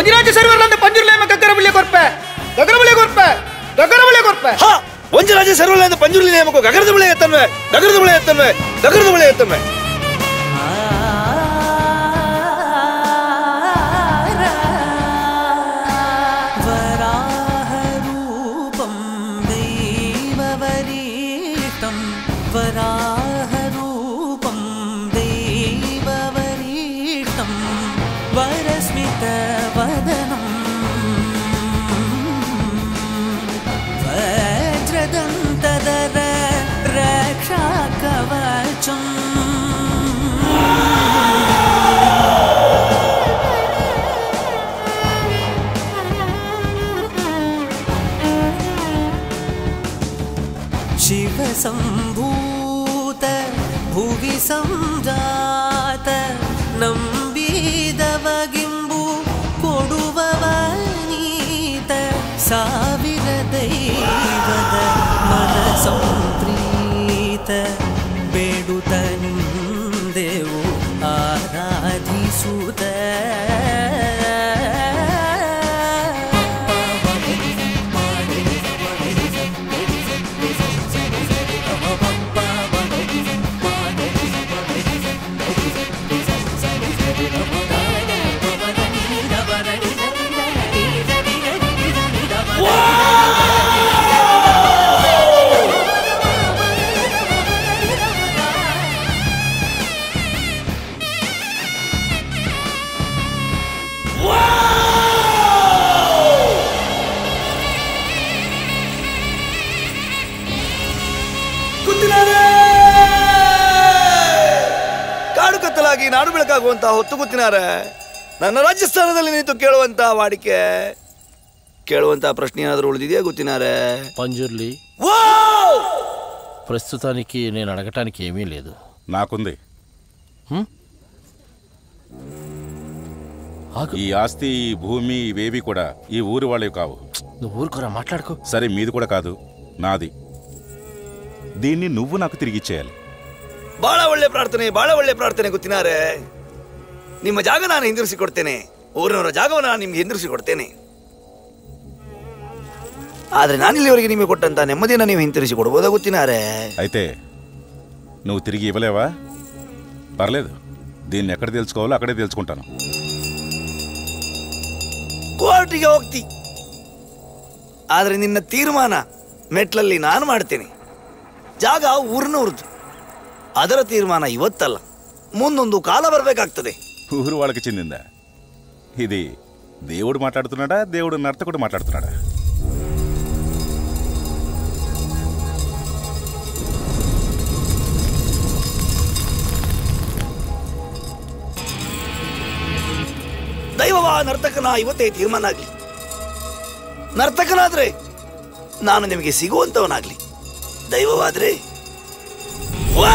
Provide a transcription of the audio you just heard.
ಒಂಜಿರಾಜ ಸರ್ವರ್ಲಂದ ಪಂಜುರ್ಲೇಮ ಗಗರಬುಳ್ಳೆ ಕೊರ್ಪೆ ಗಗರಬುಳ್ಳೆ ಕೊರ್ಪೆ ಗಗರಬುಳ್ಳೆ ಕೊರ್ಪೆ ಹಾ ಒಂಜಿರಾಜ ಸರ್ವರ್ಲಂದ ಪಂಜುರ್ಲಿ ನೇಮಕ ಗಗರದ ಬುಳ್ಳೆ ಎತ್ತನ್ವೆ ಗಗರದ ಬುಳ್ಳೆ ಎತ್ತನ್ವೆ ಗಗರದ ಬುಳ್ಳೆ ಎತ್ತನ್ವೆ वराहरूपं देववरीष्टं वरस्मितवदनं वज्रदन्तदर रक्षाकवचम् शिवसम्भूत भुवि संजात ನಂಬಿದವಗಿಂಬು ಕೊಡುವವನೀತ ಸಾವಿರ ದೈವದ ಮನಸಂಪ್ರೀತ ಬೇಡುತ್ತ ನಿಂದೆವು ಆರಾಧಿಸುತ್ತ ನಾಡು ಬೆಳಕಾಗುವಂತಹ ಹೊತ್ತು ಗೊತ್ತಿನಾರೆ ನನ್ನ ರಾಜಸ್ಥಾನದಲ್ಲಿ ನಿಂತು ಕೇಳುವಂತಹ ವಾಡಿಕೆ ಕೇಳುವಂತಹ ಪ್ರಶ್ನೆ ಏನಾದರೂ ఉడిదిదె గుర్తినారే పంజుర్లి ప్రస్తుతానికి నేను అడగటానికి ఏమీ లేదు నాకుంది ఈ ఆస్తి ఈ భూమి ఇవేవి కూడా ఈ ఊరు వాళ్ళవి కావు నువ్వు ఊరుకోరా మాట్లాడుకో సరే మీది కూడా కాదు నాది దీన్ని నువ్వు నాకు తిరిగి ఇచ్చేయాలి ಬಹಳ ಒಳ್ಳೆ ಪ್ರಾರ್ಥನೆ ಗೊತ್ತಿನಾರೆ ನಿಮ್ಮ ಜಾಗ ನಾನು ಹಿಂದಿರಿಸಿ ಕೊಡ್ತೇನೆ ಊರಿನವರ ಜಾಗವನ್ನು ನಾನು ನಿಮ್ಗೆ ಹಿಂದಿರಿಸಿ ಕೊಡ್ತೇನೆ ಆದ್ರೆ ನಾನಿಲ್ಲಿವರೆಗೆ ನಿಮಗೆ ಕೊಟ್ಟಂತ ನೆಮ್ಮದಿಯನ್ನು ನೀವು ಹಿಂತಿರಿಸಿ ಕೊಡಬಹುದಾ ಗೊತ್ತಿನಾರೆ అయితే నువ్వు తిరిగి ఇవ్వలేవా పర్లేదు దీన్ని ఎక్కడ తెలుసుకోవాలో అక్కడే తెలుసుకుంటాను ಕೋರ್ಟಿಗೆ ಹೋಗ್ತಿ ಆದ್ರೆ ನಿನ್ನ ತೀರ್ಮಾನ ಮೆಟ್ಲಲ್ಲಿ ನಾನು ಮಾಡ್ತೇನೆ ಜಾಗ ಊರಿನವ್ರದ್ದು ಅದರ ತೀರ್ಮಾನ ಇವತ್ತಲ್ಲ ಮುಂದೊಂದು ಕಾಲ ಬರಬೇಕಾಗ್ತದೆ ఊరు వాళ్ళకి చెందిందా ఇది దేవుడు మాట్లాడుతున్నాడా దేవుడు నర్తకుడు మాట్లాడుతున్నాడా ದೈವವ ನರ್ತಕನ ಇವತ್ತೇ ತೀರ್ಮಾನ ಆಗ್ಲಿ ನರ್ತಕನಾದ್ರೆ ನಾನು ನಿಮಗೆ ಸಿಗುವಂತವನಾಗ್ಲಿ ದೈವವಾದ್ರೆ ವಾ